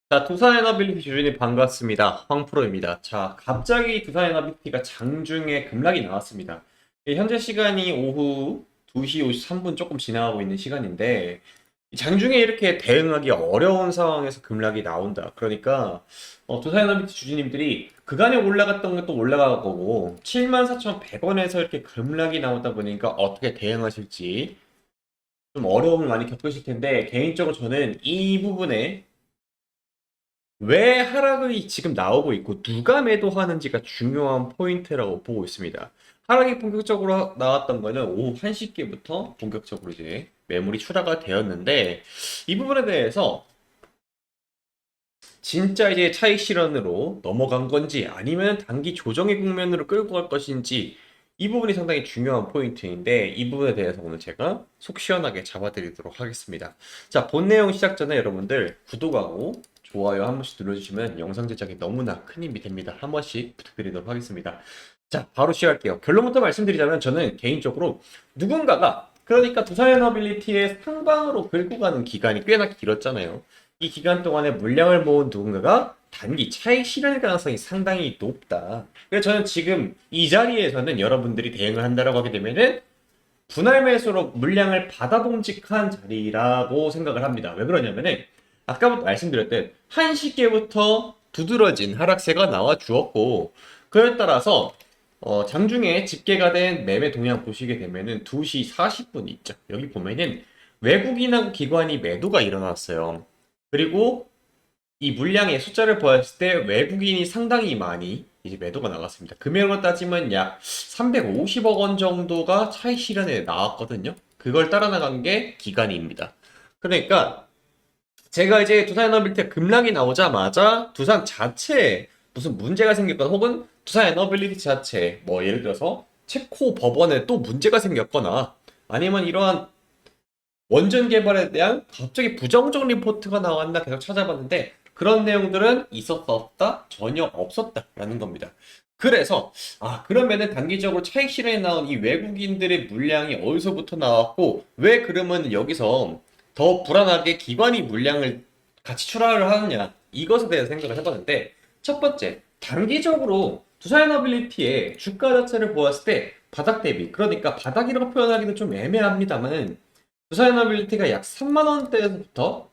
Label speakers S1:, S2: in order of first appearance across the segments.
S1: 자, 두산에너빌리티 주주님 반갑습니다. 황프로입니다. 자, 갑자기 두산에너빌리티가 장중에 급락이 나왔습니다. 현재 시간이 오후 2시 53분 조금 지나가고 있는 시간인데, 장중에 이렇게 대응하기 어려운 상황에서 급락이 나온다. 그러니까, 두산에너빌리티 주주님들이 그간에 올라갔던 것도 올라갈 거고, 74,100원에서 이렇게 급락이 나오다 보니까 어떻게 대응하실지 좀 어려움을 많이 겪으실 텐데, 개인적으로 저는 이 부분에 왜 하락이 지금 나오고 있고 누가 매도하는지가 중요한 포인트라고 보고 있습니다. 하락이 본격적으로 나왔던 거는 오후 1시께부터 본격적으로 이제 매물이 출하가 되었는데 이 부분에 대해서 진짜 이제 차익 실현으로 넘어간 건지 아니면 단기 조정의 국면으로 끌고 갈 것인지 이 부분이 상당히 중요한 포인트인데 이 부분에 대해서 오늘 제가 속 시원하게 잡아드리도록 하겠습니다. 자, 본 내용 시작 전에 여러분들 구독하고 좋아요 한 번씩 눌러주시면 영상 제작에 너무나 큰 힘이 됩니다. 한 번씩 부탁드리도록 하겠습니다. 자, 바로 시작할게요. 결론부터 말씀드리자면 저는 개인적으로 누군가가 그러니까 두산에너빌리티의 상방으로 끌고 가는 기간이 꽤나 길었잖아요. 이 기간 동안에 물량을 모은 누군가가 단기 차익 실현 가능성이 상당히 높다. 그래서 저는 지금 이 자리에서는 여러분들이 대응을 한다라고 하게 되면은 분할 매수로 물량을 받아 동직한 자리라고 생각을 합니다. 왜 그러냐면은 아까부터 말씀드렸듯 1시께부터 두드러진 하락세가 나와 주었고 그에 따라서 장중에 집계가 된 매매 동향 보시게 되면은 2시 40분 있죠. 여기 보면은 외국인하고 기관이 매도가 일어났어요. 그리고 이 물량의 숫자를 보았을 때 외국인이 상당히 많이 이제 매도가 나갔습니다. 금액으로 따지면 약 350억 원 정도가 차익 실현에 나왔거든요. 그걸 따라 나간 게 기관입니다. 그러니까 제가 이제 두산에너빌리티 급락이 나오자마자 두산 자체에 무슨 문제가 생겼거나 혹은 두산에너빌리티 자체 뭐 예를 들어서 체코 법원에 또 문제가 생겼거나 아니면 이러한 원전 개발에 대한 갑자기 부정적 리포트가 나왔나 계속 찾아봤는데 그런 내용들은 있었다 없다 전혀 없었다라는 겁니다. 그래서 그러면은 단기적으로 차익 실현에 나온 이 외국인들의 물량이 어디서부터 나왔고 왜 그러면 여기서 더 불안하게 기관이 물량을 같이 출하를 하느냐 이것에 대해서 생각을 해봤는데 첫 번째 단기적으로 두산에너빌리티의 주가 자체를 보았을 때 바닥 대비 그러니까 바닥이라고 표현하기는 좀 애매합니다만 두산에너빌리티가 약 3만 원대에서부터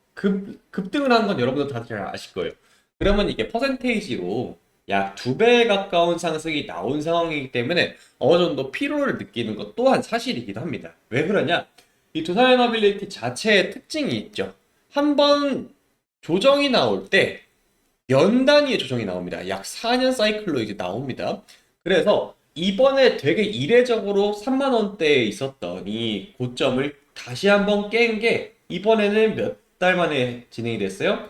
S1: 급등을 한 건 여러분들 다들 잘 아실 거예요. 그러면 이게 퍼센테이지로 약 2배 가까운 상승이 나온 상황이기 때문에 어느 정도 피로를 느끼는 것 또한 사실이기도 합니다. 왜 그러냐? 이 두산에너빌리티 자체의 특징이 있죠. 한번 조정이 나올 때 연 단위의 조정이 나옵니다. 약 4년 사이클로 이제 나옵니다. 그래서 이번에 되게 이례적으로 3만 원대에 있었던 이 고점을 다시 한번 깬 게 이번에는 몇 달 만에 진행이 됐어요?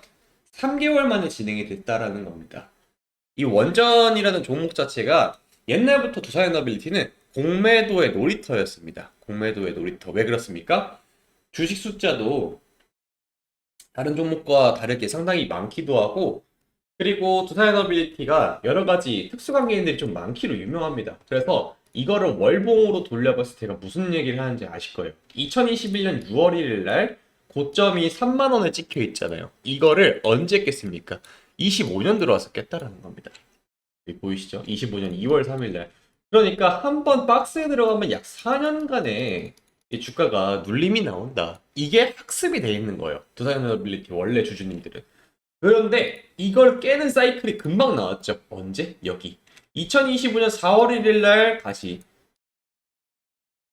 S1: 3개월 만에 진행이 됐다라는 겁니다. 이 원전이라는 종목 자체가 옛날부터 두산에너빌리티는 공매도의 놀이터였습니다. 공매도의 놀이터. 왜 그렇습니까? 주식 숫자도 다른 종목과 다르게 상당히 많기도 하고 그리고 두산에너빌리티가 여러 가지 특수관계인들이 좀 많기로 유명합니다. 그래서 이거를 월봉으로 돌려봤을 때 제가 무슨 얘기를 하는지 아실 거예요. 2021년 6월 1일 날 고점이 3만 원에 찍혀 있잖아요. 이거를 언제 깼습니까? 25년 들어와서 깼다라는 겁니다. 여기 보이시죠? 25년 2월 3일 날. 그러니까 한 번 박스에 들어가면 약 4년간의 이 주가가 눌림이 나온다. 이게 학습이 돼 있는 거예요. 두산에너빌리티 원래 주주님들은. 그런데 이걸 깨는 사이클이 금방 나왔죠. 언제? 여기. 2025년 4월 1일 날 다시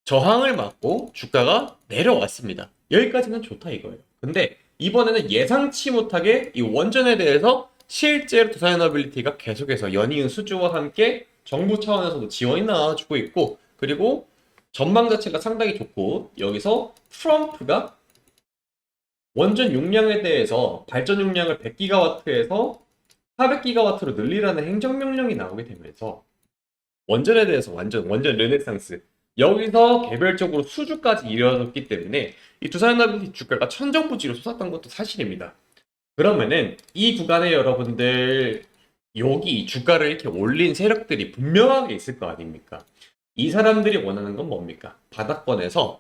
S1: 저항을 맞고 주가가 내려왔습니다. 여기까지는 좋다 이거예요. 근데 이번에는 예상치 못하게 이 원전에 대해서 실제로 두산에너빌리티가 계속해서 연이은 수주와 함께 정부 차원에서도 지원이 나와주고 있고 그리고 전망 자체가 상당히 좋고 여기서 트럼프가 원전 용량에 대해서 발전 용량을 100기가와트에서 400기가와트로 늘리라는 행정명령이 나오게 되면서 원전에 대해서 원전 르네상스 여기서 개별적으로 수주까지 이루어졌기 때문에 이 두산에너빌리티 주가가 천정부지로 솟았던 것도 사실입니다. 그러면은 이 구간에 여러분들 여기 주가를 이렇게 올린 세력들이 분명하게 있을 거 아닙니까? 이 사람들이 원하는 건 뭡니까? 바닥권에서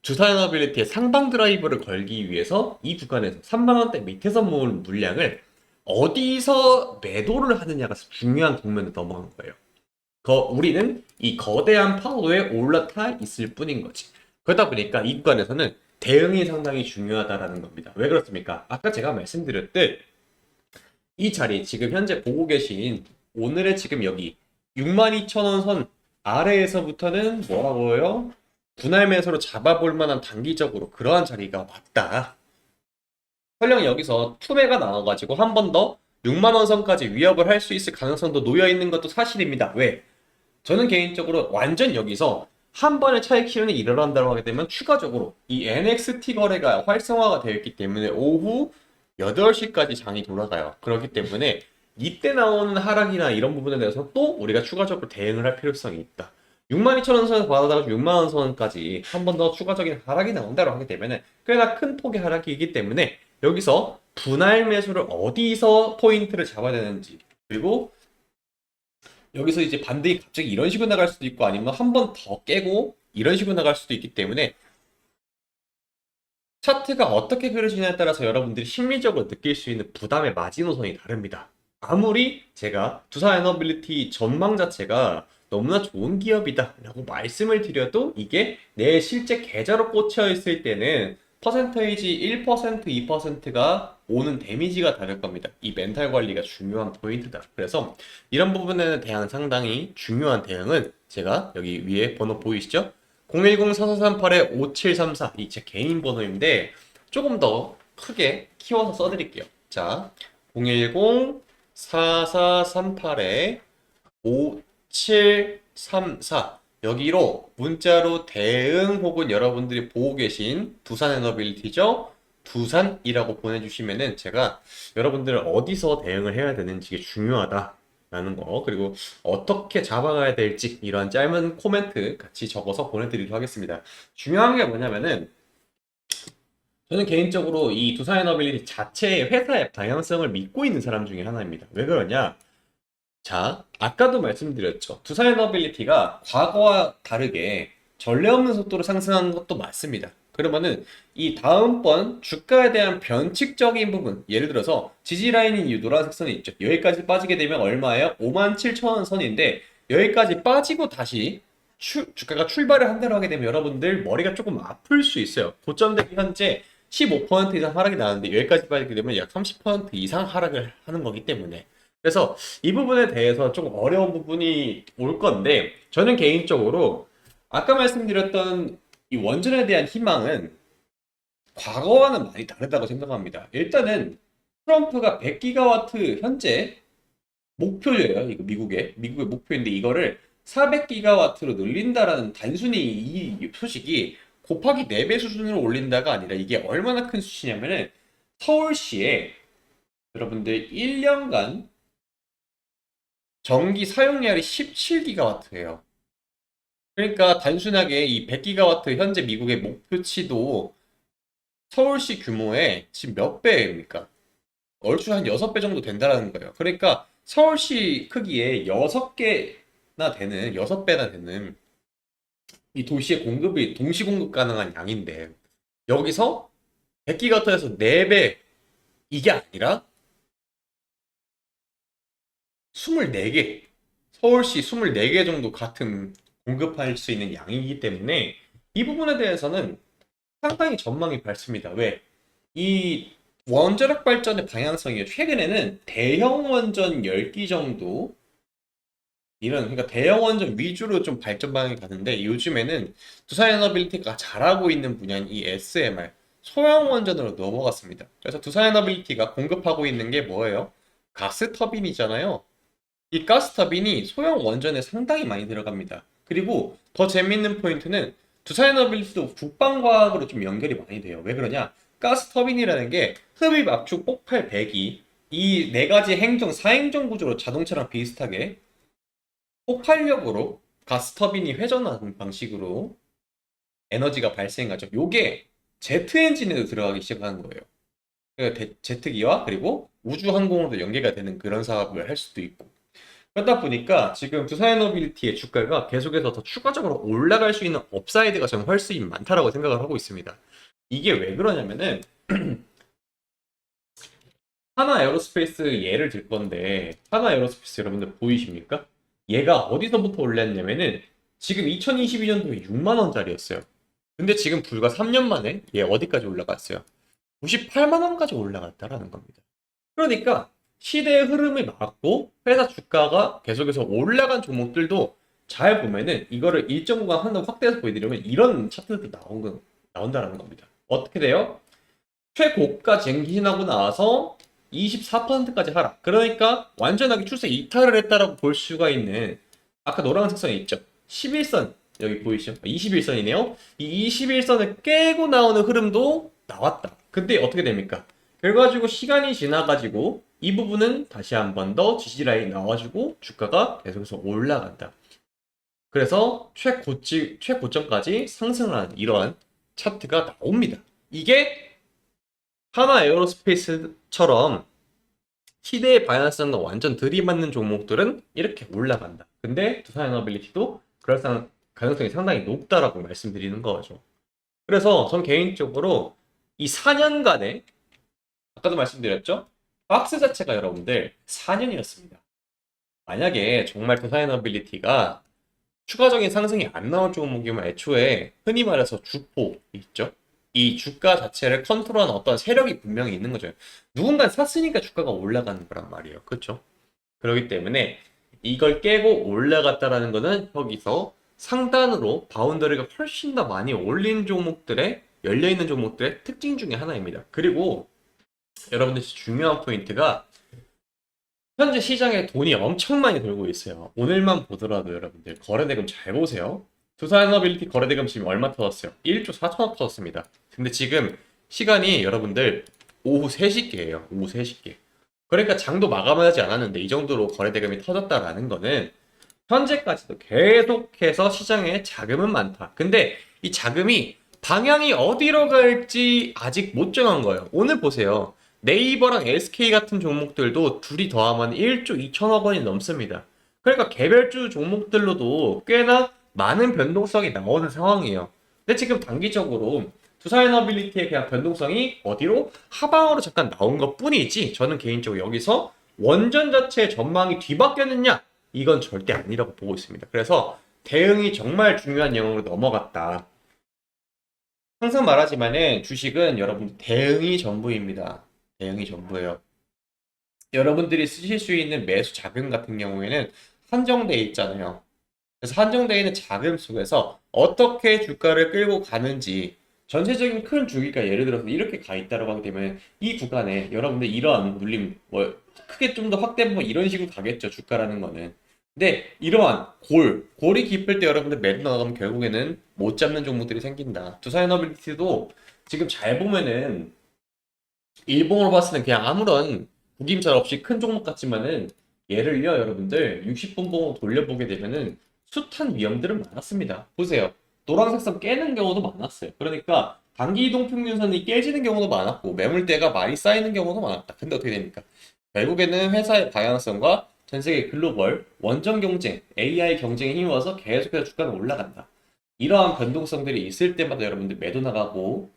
S1: 두산에너빌리티의 상방 드라이브를 걸기 위해서 이 구간에서 3만 원대 밑에서 모은 물량을 어디서 매도를 하느냐가 중요한 국면에 넘어간 거예요. 우리는 이 거대한 파도에 올라타 있을 뿐인 거지. 그러다 보니까 이 구간에서는 대응이 상당히 중요하다라는 겁니다. 왜 그렇습니까? 아까 제가 말씀드렸듯 이 자리 지금 현재 보고 계신 오늘의 지금 여기 62,000원 선 아래에서부터는 뭐라고요? 분할 매수로 잡아볼 만한 단기적으로 그러한 자리가 왔다. 설령 여기서 투매가 나와가지고 한 번 더 6만 원 선까지 위협을 할 수 있을 가능성도 놓여 있는 것도 사실입니다. 왜? 저는 개인적으로 완전 여기서 한 번의 차익 실현이 일어난다고 하게 되면 추가적으로 이 NXT 거래가 활성화가 되어 있기 때문에 오후 8시까지 장이 돌아가요. 그렇기 때문에 이때 나오는 하락이나 이런 부분에 대해서 또 우리가 추가적으로 대응을 할 필요성이 있다. 62,000원 선에서 받아다가 6만 원 선까지 한 번 더 추가적인 하락이 나온다고 하게 되면은 꽤나 큰 폭의 하락이기 때문에 여기서 분할 매수를 어디서 포인트를 잡아야 되는지, 그리고 여기서 이제 반등이 갑자기 이런 식으로 나갈 수도 있고 아니면 한 번 더 깨고 이런 식으로 나갈 수도 있기 때문에 차트가 어떻게 그려지냐에 따라서 여러분들이 심리적으로 느낄 수 있는 부담의 마지노선이 다릅니다. 아무리 제가 두산에너빌리티 전망 자체가 너무나 좋은 기업이다 라고 말씀을 드려도 이게 내 실제 계좌로 꽂혀 있을 때는 퍼센테이지 1%, 2%가 오는 데미지가 다를 겁니다. 이 멘탈 관리가 중요한 포인트다. 그래서 이런 부분에 대한 상당히 중요한 대응은 제가 여기 위에 번호 보이시죠? 010-4438-5734 이 제 개인 번호인데 조금 더 크게 키워서 써드릴게요. 자, 010-4438-5734 여기로 문자로 대응 혹은 여러분들이 보고 계신 두산에너빌리티죠? 두산이라고 보내주시면은 제가 여러분들 어디서 대응을 해야 되는지 중요하다 라는 거, 그리고 어떻게 잡아가야 될지 이런 짧은 코멘트 같이 적어서 보내드리도록 하겠습니다. 중요한 게 뭐냐면은 저는 개인적으로 이 두산에너빌리티 자체의 회사의 방향성을 믿고 있는 사람 중에 하나입니다. 왜 그러냐? 자, 아까도 말씀드렸죠. 두산에너빌리티가 과거와 다르게 전례 없는 속도로 상승한 것도 맞습니다. 그러면은 이 다음번 주가에 대한 변칙적인 부분, 예를 들어서 지지 라인인 이 노란색 선이 있죠. 여기까지 빠지게 되면 얼마예요? 57,000원 선인데 여기까지 빠지고 다시 주가가 출발을 한다고 하게 되면 여러분들 머리가 조금 아플 수 있어요. 고점 대비 현재 15% 이상 하락이 나는데 여기까지 빠지게 되면 약 30% 이상 하락을 하는 거기 때문에, 그래서 이 부분에 대해서 조금 어려운 부분이 올 건데 저는 개인적으로 아까 말씀드렸던 이 원전에 대한 희망은 과거와는 많이 다르다고 생각합니다. 일단은 트럼프가 100기가와트 현재 목표예요. 이거 미국의 목표인데 이거를 400기가와트로 늘린다라는 단순히 이 소식이 곱하기 4배 수준으로 올린다가 아니라 이게 얼마나 큰 수치냐면은 서울시에 여러분들 1년간 전기 사용량이 17기가와트예요. 그러니까 단순하게 이 100기가와트 현재 미국의 목표치도 서울시 규모의 지금 몇 배입니까? 얼추 한 6배 정도 된다는 거예요. 그러니까 서울시 크기의 6개나 되는, 6배나 되는 이 도시의 공급이 동시 공급 가능한 양인데 여기서 100기가와트에서 4배 이게 아니라 24개, 서울시 24개 정도 같은 공급할 수 있는 양이기 때문에 이 부분에 대해서는 상당히 전망이 밝습니다. 왜? 이 원자력 발전의 방향성이 최근에는 대형 원전 10기 정도 그러니까 대형 원전 위주로 좀 발전 방향이 가는데 요즘에는 두산에너빌리티가 잘하고 있는 분야인 이 SMR 소형 원전으로 넘어갔습니다. 그래서 두산에너빌리티가 공급하고 있는 게 뭐예요? 가스 터빈이잖아요. 이 가스터빈이 소형 원전에 상당히 많이 들어갑니다. 그리고 더 재밌는 포인트는 두산에너빌리티도 국방과학으로 좀 연결이 많이 돼요. 왜 그러냐? 가스터빈이라는 게 흡입, 압축, 폭발, 배기 이 네 가지 행정, 사행정 구조로 자동차랑 비슷하게 폭발력으로 가스터빈이 회전하는 방식으로 에너지가 발생하죠. 요게 제트 엔진에도 들어가기 시작하는 거예요. 그러니까 제트기와 그리고 우주항공으로도 연계가 되는 그런 사업을 할 수도 있고. 그러다 보니까 지금 두산에너빌리티의 주가가 계속해서 더 추가적으로 올라갈 수 있는 업사이드가 저는 훨씬 많다라고 생각을 하고 있습니다. 이게 왜 그러냐면은 하나 에어로스페이스 예를 들 건데, 하나 에어로스페이스 여러분들 보이십니까? 얘가 어디서부터 올랐냐면은 지금 2022년도에 6만 원짜리였어요. 근데 지금 불과 3년 만에 얘 어디까지 올라갔어요? 98만 원까지 올라갔다라는 겁니다. 그러니까 시대의 흐름을 막고 회사 주가가 계속해서 올라간 종목들도 잘 보면은 이거를 일정 구간 한번 확대해서 보여드리면 이런 차트도 나온다라는 겁니다. 어떻게 돼요? 최고가 쟁신하고 나서 24%까지 하락. 그러니까 완전하게 추세 이탈을 했다라고 볼 수가 있는 아까 노란색 선이 있죠. 11선 여기 보이시죠? 21선이네요. 이 21선을 깨고 나오는 흐름도 나왔다. 근데 어떻게 됩니까? 그래가지고 시간이 지나가지고 이 부분은 다시 한 번 더 지지 라인이 나와주고 주가가 계속해서 올라간다. 그래서 최고점까지 상승하는 이러한 차트가 나옵니다. 이게 하나 에어로스페이스처럼 시대의 방향성과 완전 들이맞는 종목들은 이렇게 올라간다. 근데 두산에너빌리티도 그럴 가능성이 상당히 높다라고 말씀드리는 거죠. 그래서 전 개인적으로 이 4년간의 아까도 말씀드렸죠? 박스 자체가 여러분들 4년이었습니다. 만약에 정말 두산에너빌리티가 추가적인 상승이 안 나올 종목이면 애초에 흔히 말해서 주포 있죠? 이 주가 자체를 컨트롤하는 어떤 세력이 분명히 있는 거죠. 누군가 샀으니까 주가가 올라가는 거란 말이에요. 그렇죠? 그렇기 때문에 이걸 깨고 올라갔다라는 거는 여기서 상단으로 바운더리가 훨씬 더 많이 올린 종목들의 열려있는 종목들의 특징 중에 하나입니다. 그리고 여러분들 중요한 포인트가 현재 시장에 돈이 엄청 많이 돌고 있어요. 오늘만 보더라도 여러분들 거래대금 잘 보세요. 두산에너빌리티 거래대금 지금 얼마 터졌어요? 1조 4천억 터졌습니다. 근데 지금 시간이 여러분들 오후 3시께예요. 오후 3시께. 그러니까 장도 마감하지 않았는데 이 정도로 거래대금이 터졌다라는 거는 현재까지도 계속해서 시장에 자금은 많다. 근데 이 자금이 방향이 어디로 갈지 아직 못 정한 거예요. 오늘 보세요. 네이버랑 SK 같은 종목들도 둘이 더하면 1조 2천억 원이 넘습니다. 그러니까 개별주 종목들로도 꽤나 많은 변동성이 나오는 상황이에요. 근데 지금 단기적으로 두산에너빌리티의 그냥 변동성이 어디로? 하방으로 잠깐 나온 것 뿐이지 저는 개인적으로 여기서 원전 자체의 전망이 뒤바뀌었느냐? 이건 절대 아니라고 보고 있습니다. 그래서 대응이 정말 중요한 영역으로 넘어갔다. 항상 말하지만은 주식은 여러분 대응이 전부입니다. 대응이 전부예요. 여러분들이 쓰실 수 있는 매수 자금 같은 경우에는 한정돼 있잖아요. 그래서 한정되어 있는 자금 속에서 어떻게 주가를 끌고 가는지 전체적인 큰 주기가 예를 들어서 이렇게 가 있다고 하게 되면 이 구간에 여러분들 이러한 눌림 뭐 크게 좀 더 확대보면 이런 식으로 가겠죠. 주가라는 거는. 근데 이러한 골이 깊을 때 여러분들 매도 나가면 결국에는 못 잡는 종목들이 생긴다. 두산에너빌리티도 지금 잘 보면은 일봉으로 봤을 때 그냥 아무런 구김살 없이 큰 종목 같지만은 얘를요 여러분들 60분 봉 돌려보게 되면은 숱한 위험들은 많았습니다. 보세요. 노란색 선 깨는 경우도 많았어요. 그러니까 단기 이동 평균선이 깨지는 경우도 많았고 매물대가 많이 쌓이는 경우도 많았다. 근데 어떻게 됩니까? 결국에는 회사의 방향성과 전 세계 글로벌 원전 경쟁, AI 경쟁에 힘입어서 계속해서 주가는 올라간다. 이러한 변동성들이 있을 때마다 여러분들 매도 나가고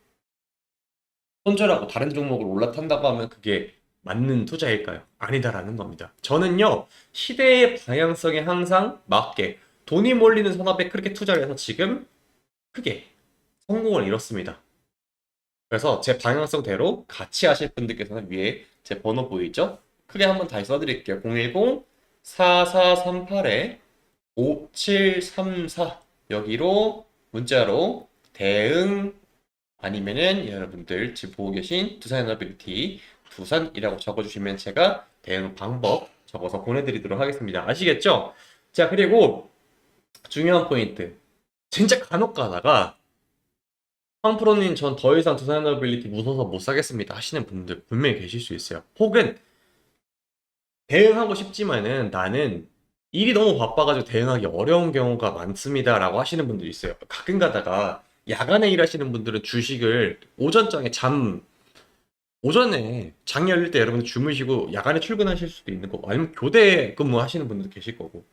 S1: 손절하고 다른 종목을 올라탄다고 하면 그게 맞는 투자일까요? 아니다라는 겁니다. 저는요, 시대의 방향성에 항상 맞게 돈이 몰리는 산업에 그렇게 투자를 해서 지금 크게 성공을 이뤘습니다. 그래서 제 방향성대로 같이 하실 분들께서는 위에 제 번호 보이죠? 크게 한번 다시 써드릴게요. 010-4438-5734 여기로 문자로 대응 아니면은 여러분들 지금 보고 계신 두산에너빌리티 두산이라고 적어주시면 제가 대응 방법 적어서 보내드리도록 하겠습니다. 아시겠죠? 자, 그리고 중요한 포인트. 진짜 간혹 가다가 황프로님 전 더 이상 두산에너빌리티 무서워서 못 사겠습니다 하시는 분들 분명히 계실 수 있어요. 혹은 대응하고 싶지만은 나는 일이 너무 바빠가지고 대응하기 어려운 경우가 많습니다 라고 하시는 분들이 있어요. 가끔 가다가 야간에 일하시는 분들은 주식을 오전에 장 열릴 때 여러분 주무시고 야간에 출근하실 수도 있는 거고 아니면 교대 근무하시는 분들도 계실 거고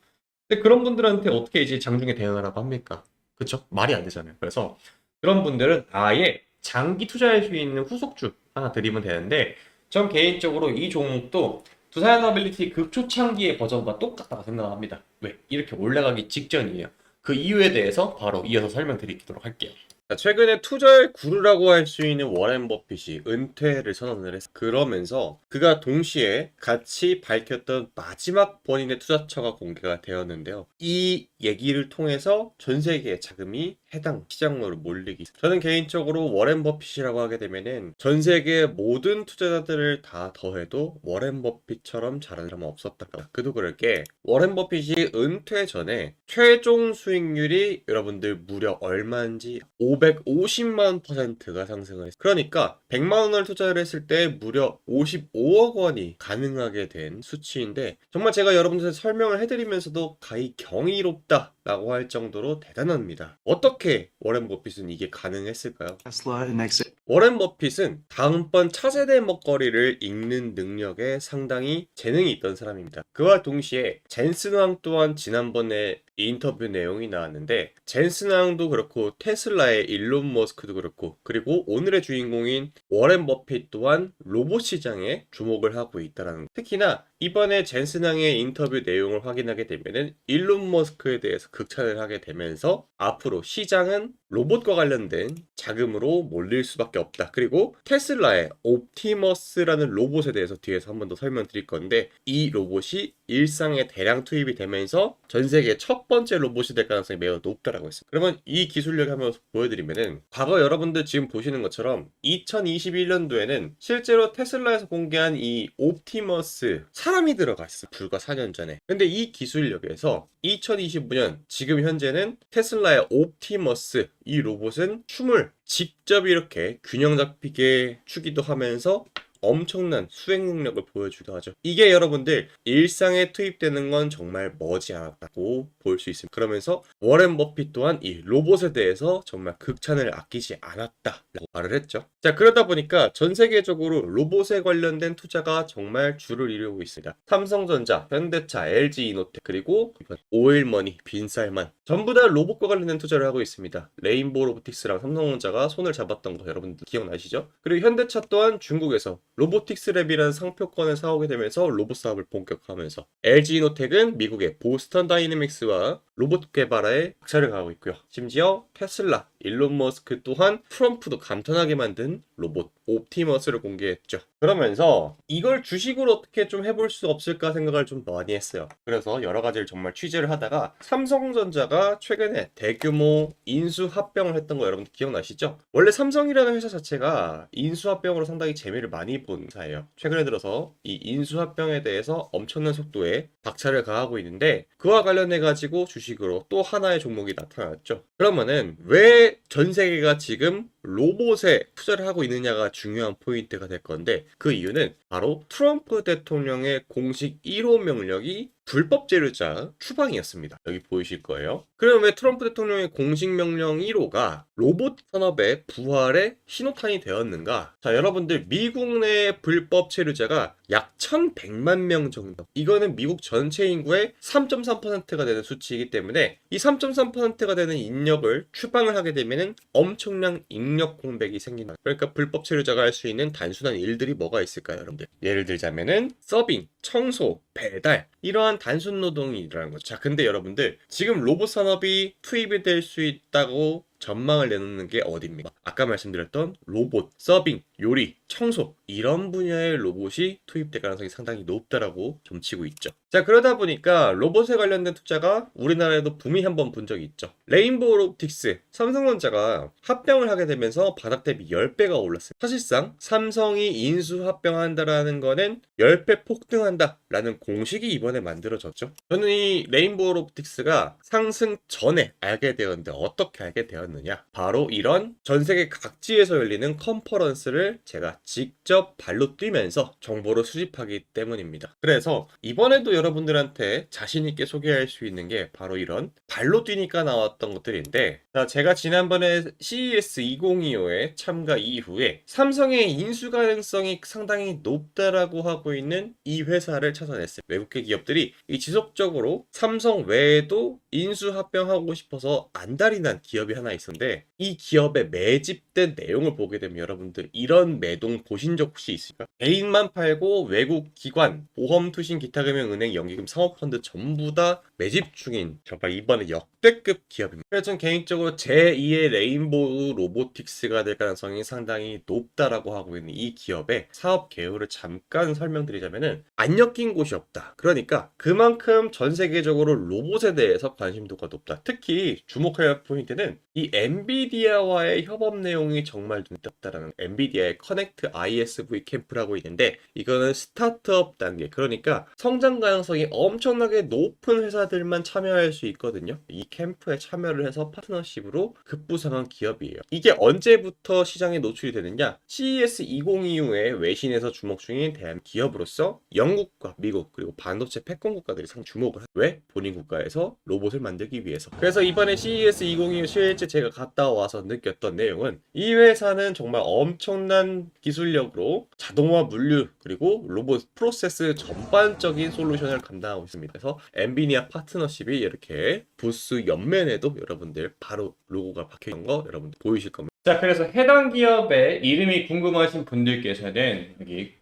S1: 근데 그런 분들한테 어떻게 이제 장중에 대응하라고 합니까? 그쵸? 말이 안 되잖아요. 그래서 그런 분들은 아예 장기 투자할 수 있는 후속주 하나 드리면 되는데 전 개인적으로 이 종목도 두산하빌리티 극초창기의 버전과 똑같다고 생각합니다. 왜? 이렇게 올라가기 직전이에요. 그 이유에 대해서 바로 이어서 설명드리도록 할게요. 최근에 투자의 구루라고 할 수 있는 워렌 버핏이 은퇴를 선언을 했어요. 그러면서 그가 동시에 같이 밝혔던 마지막 본인의 투자처가 공개가 되었는데요. 이 얘기를 통해서 전 세계의 자금이 해당 시장으로 몰리기. 저는 개인적으로 워렌 버핏이라고 하게 되면은 전 세계의 모든 투자자들을 다 더해도 워렌 버핏처럼 잘하는 사람은 없었다. 그도 그럴 게 워렌 버핏이 은퇴 전에 최종 수익률이 여러분들 무려 얼마인지 550만 %가 상승을 했어요. 그러니까 100만 원을 투자를 했을 때 무려 55억 원이 가능하게 된 수치인데 정말 제가 여러분들한테 설명을 해드리면서도 가히 경이롭다라고 할 정도로 대단합니다. 어떻게 워렌 버핏은 이게 가능했을까요?
S2: Tesla and exit.
S1: 워렌 버핏은 다음번 차세대 먹거리를 읽는 능력에 상당히 재능이 있던 사람입니다. 그와 동시에 젠슨 왕 또한 지난번에 인터뷰 내용이 나왔는데 젠슨 왕도 그렇고 테슬라의 일론 머스크도 그렇고 그리고 오늘의 주인공인 워렌 버핏 또한 로봇 시장에 주목을 하고 있다는 특히나 이번에 젠슨 왕의 인터뷰 내용을 확인하게 되면은 일론 머스크에 대해서 극찬을 하게 되면서 앞으로 시장은 로봇과 관련된 자금으로 몰릴 수밖에 없다. 그리고 테슬라의 옵티머스라는 로봇에 대해서 뒤에서 한 번 더 설명드릴 건데 이 로봇이 일상에 대량 투입이 되면서 전 세계 첫 번째 로봇이 될 가능성이 매우 높다라고 했습니다. 그러면 이 기술력 한번 보여드리면은 과거 여러분들 지금 보시는 것처럼 2021년도에는 실제로 테슬라에서 공개한 이 옵티머스 사람이 들어가 있어. 불과 4년 전에. 근데 이 기술력에서 2025년 지금 현재는 테슬라의 옵티머스 이 로봇은 춤을 직접 이렇게 균형 잡히게 추기도 하면서 엄청난 수행 능력을 보여주기도 하죠. 이게 여러분들 일상에 투입되는 건 정말 머지않았다고 볼 수 있습니다. 그러면서 워렌 버핏 또한 이 로봇에 대해서 정말 극찬을 아끼지 않았다라고 말을 했죠. 자, 그러다 보니까 전 세계적으로 로봇에 관련된 투자가 정말 줄을 이루고 있습니다. 삼성전자, 현대차, LG 이노텍 그리고 오일머니, 빈살만 전부 다 로봇과 관련된 투자를 하고 있습니다. 레인보우 로보틱스랑 삼성전자가 손을 잡았던 거 여러분들 기억나시죠? 그리고 현대차 또한 중국에서 로보틱스 랩이라는 상표권을 사오게 되면서 로봇 사업을 본격화하면서 LG 이노텍은 미국의 보스턴 다이내믹스와 로봇 개발에 박차를 가하고 있고요. 심지어 테슬라, 일론 머스크 또한 트럼프도 감탄하게 만든 로봇 옵티머스를 공개했죠. 그러면서 이걸 주식으로 어떻게 좀 해볼 수 없을까 생각을 좀 많이 했어요. 그래서 여러 가지를 정말 취재를 하다가 삼성전자가 최근에 대규모 인수 합병을 했던 거 여러분들 기억나시죠? 원래 삼성이라는 회사 자체가 인수 합병으로 상당히 재미를 많이 본 회사예요. 최근에 들어서 이 인수 합병에 대해서 엄청난 속도에 박차를 가하고 있는데 그와 관련해 가지고 주식으로 또 하나의 종목이 나타났죠. 그러면은 왜 전 세계가 지금 로봇에 투자를 하고 있느냐가 중요한 포인트가 될 건데 그 이유는 바로 트럼프 대통령의 공식 1호 명령이 불법 재료자 추방이었습니다. 여기 보이실 거예요. 그럼 왜 트럼프 대통령의 공식 명령 1호가 로봇 산업의 부활의 신호탄이 되었는가? 자, 여러분들 미국 내 불법 체류자가 약 1100만 명 정도. 이거는 미국 전체 인구의 3.3%가 되는 수치이기 때문에 이 3.3%가 되는 인력을 추방을 하게 되면은 엄청난 인력 공백이 생긴다. 그러니까 불법 체류자가 할 수 있는 단순한 일들이 뭐가 있을까요, 여러분들? 예를 들자면은 서빙, 청소, 배달 이러한 단순 노동이 일어나는 거죠. 자, 근데 여러분들 지금 로봇 산업이 투입이 될 수 있다고 전망을 내놓는 게 어디입니까? 아까 말씀드렸던 로봇, 서빙, 요리, 청소 이런 분야의 로봇이 투입될 가능성이 상당히 높다라고 점치고 있죠. 자, 그러다 보니까 로봇에 관련된 투자가 우리나라에도 붐이 한번 본 적이 있죠. 레인보우 로보틱스, 삼성전자가 합병을 하게 되면서 바닥 대비 10배가 올랐어요. 사실상 삼성이 인수 합병한다라는 거는 10배 폭등한다라는 공식이 이번에 만들어졌죠. 저는 이 레인보우 로보틱스가 상승 전에 알게 되었는데 어떻게 알게 되었느냐? 바로 이런 전 세계 각지에서 열리는 컨퍼런스를 제가 직접 발로 뛰면서 정보를 수집하기 때문입니다. 그래서 이번에도 여러분들한테 자신 있게 소개할 수 있는 게 바로 이런 발로 뛰니까 나왔던 것들인데, 자, 제가 지난번에 CES 2025에 참가 이후에 삼성의 인수 가능성이 상당히 높다라고 하고 있는 이 회사를 찾아냈어요. 외국계 기업들이 이 지속적으로 삼성 외에도 인수 합병하고 싶어서 안달이 난 기업이 하나 있었는데 이 기업에 매집된 내용을 보게 되면 여러분들 이런 매동 보신 적 혹시 있을까요? 개인만 팔고 외국 기관, 보험, 투신, 기타 금융, 은행, 연기금, 사모펀드 전부 다 매집 중인 정말 이번에 역대급 기업입니다. 그래서 전 개인적으로 제2의 레인보우 로보틱스가 될 가능성이 상당히 높다라고 하고 있는 이 기업의 사업 개요를 잠깐 설명드리자면은 안 엮인 곳이 없다. 그러니까 그만큼 전 세계적으로 로봇에 대해서 관심도가 높다. 특히 주목할 포인트는 이 엔비디아와의 협업 내용이 정말 눈에 띄었다라는 엔비디아의 커넥트 ISV 캠프라고 있는데 이거는 스타트업 단계 그러니까 성장 가능성이 엄청나게 높은 회사들만 참여할 수 있거든요. 이 캠프에 참여를 해서 파트너십으로 급부상한 기업이에요. 이게 언제부터 시장에 노출이 되느냐? CES 2025에 외신에서 주목 중인 대한 기업으로서 영국과 미국 그리고 반도체 패권 국가들이 상 주목을 하죠. 왜? 본인 국가에서 로봇을 만들기 위해서. 그래서 이번에 CES 2025 실제 제가 갔다 와서 느꼈던 내용은 이 회사는 정말 엄청난 기술력으로 자동화 물류 그리고 로봇 프로세스 전반적인 솔루션을 감당하고 있습니다. 그래서 엔비디아 파트너십이 이렇게 부스 옆면에도 여러분들 바로 로고가 박혀 있는 거 여러분들 보이실 겁니다. 자, 그래서 해당 기업의 이름이 궁금하신 분들께서는 여기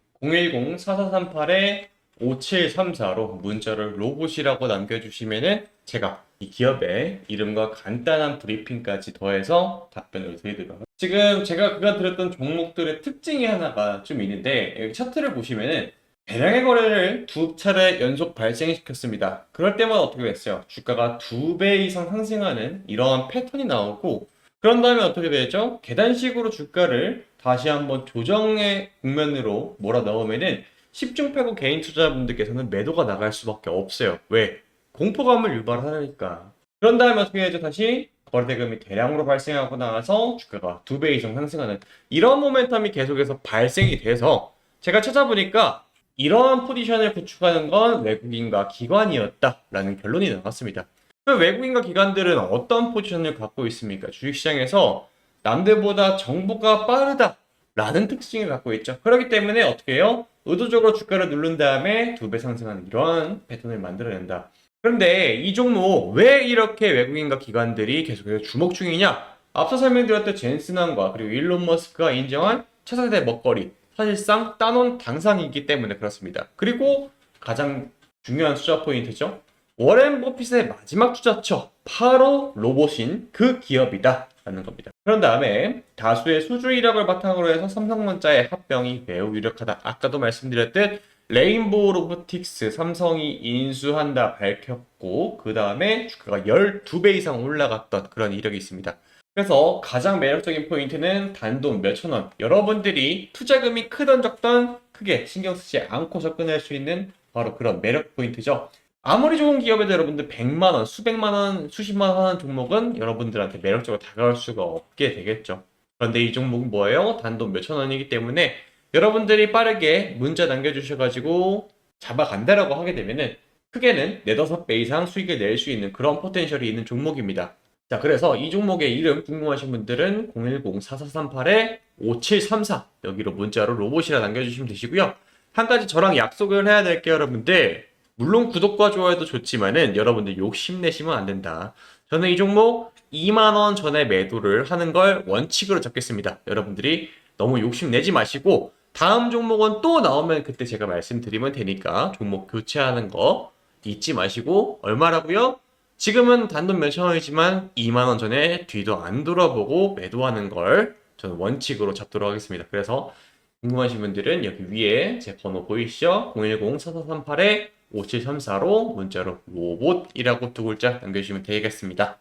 S1: 010-4438-5734로 문자를 로봇이라고 남겨주시면은 제가 이 기업의 이름과 간단한 브리핑까지 더해서 답변을 드리도록 하겠습니다. 지금 제가 그간 드렸던 종목들의 특징이 하나가 좀 있는데 여기 차트를 보시면은 대량의 거래를 두 차례 연속 발생시켰습니다. 그럴 때마다 어떻게 됐어요? 주가가 2배 이상 상승하는 이러한 패턴이 나오고 그런 다음에 어떻게 되죠? 계단식으로 주가를 다시 한번 조정의 국면으로 몰아넣으면은 10중 8구 개인 투자자분들께서는 매도가 나갈 수밖에 없어요. 왜? 공포감을 유발하니까. 그런 다음에 어떻게 되죠? 다시 거래대금이 대량으로 발생하고 나서 주가가 2배 이상 상승하는 이런 모멘텀이 계속해서 발생이 돼서 제가 찾아보니까 이러한 포지션을 구축하는 건 외국인과 기관이었다라는 결론이 나왔습니다. 그 외국인과 기관들은 어떤 포지션을 갖고 있습니까? 주식시장에서 남들보다 정보가 빠르다라는 특징을 갖고 있죠. 그렇기 때문에 어떻게 해요? 의도적으로 주가를 누른 다음에 2배 상승하는 이러한 패턴을 만들어낸다. 그런데 이 종목 왜 이렇게 외국인과 기관들이 계속해서 주목 중이냐? 앞서 설명드렸던 젠슨왕과 그리고 일론 머스크가 인정한 차세대 먹거리 사실상 따놓은 당상이기 때문에 그렇습니다. 그리고 가장 중요한 투자 포인트죠. 워렌 버핏의 마지막 투자처 바로 로봇인 그 기업이다 라는 겁니다. 그런 다음에 다수의 수주 이력을 바탕으로 해서 삼성전자의 합병이 매우 유력하다. 아까도 말씀드렸듯 레인보우 로보틱스 삼성이 인수한다 밝혔고 그 다음에 주가가 12배 이상 올라갔던 그런 이력이 있습니다. 그래서 가장 매력적인 포인트는 단돈 몇천 원. 여러분들이 투자금이 크던 적던 크게 신경 쓰지 않고 접근할 수 있는 바로 그런 매력 포인트죠. 아무리 좋은 기업에도 여러분들 100만 원, 수백만 원, 수십만 원 하는 종목은 여러분들한테 매력적으로 다가올 수가 없게 되겠죠. 그런데 이 종목은 뭐예요? 단돈 몇천 원이기 때문에 여러분들이 빠르게 문자 남겨주셔가지고 잡아간다라고 하게 되면은 크게는 4, 5배 이상 수익을 낼 수 있는 그런 포텐셜이 있는 종목입니다. 자, 그래서 이 종목의 이름 궁금하신 분들은 010-4438-5734 여기로 문자로 로봇이라 남겨주시면 되시고요. 한 가지 저랑 약속을 해야 될 게 여러분들 물론 구독과 좋아요도 좋지만은 여러분들 욕심내시면 안 된다. 저는 이 종목 2만원 전에 매도를 하는 걸 원칙으로 잡겠습니다. 여러분들이 너무 욕심내지 마시고 다음 종목은 또 나오면 그때 제가 말씀드리면 되니까 종목 교체하는 거 잊지 마시고 얼마라고요? 지금은 단돈 몇천 원이지만 2만원 전에 뒤도 안 돌아보고 매도하는 걸 저는 원칙으로 잡도록 하겠습니다. 그래서 궁금하신 분들은 여기 위에 제 번호 보이시죠? 010-4438-5734로 문자로 로봇이라고 두 글자 남겨주시면 되겠습니다.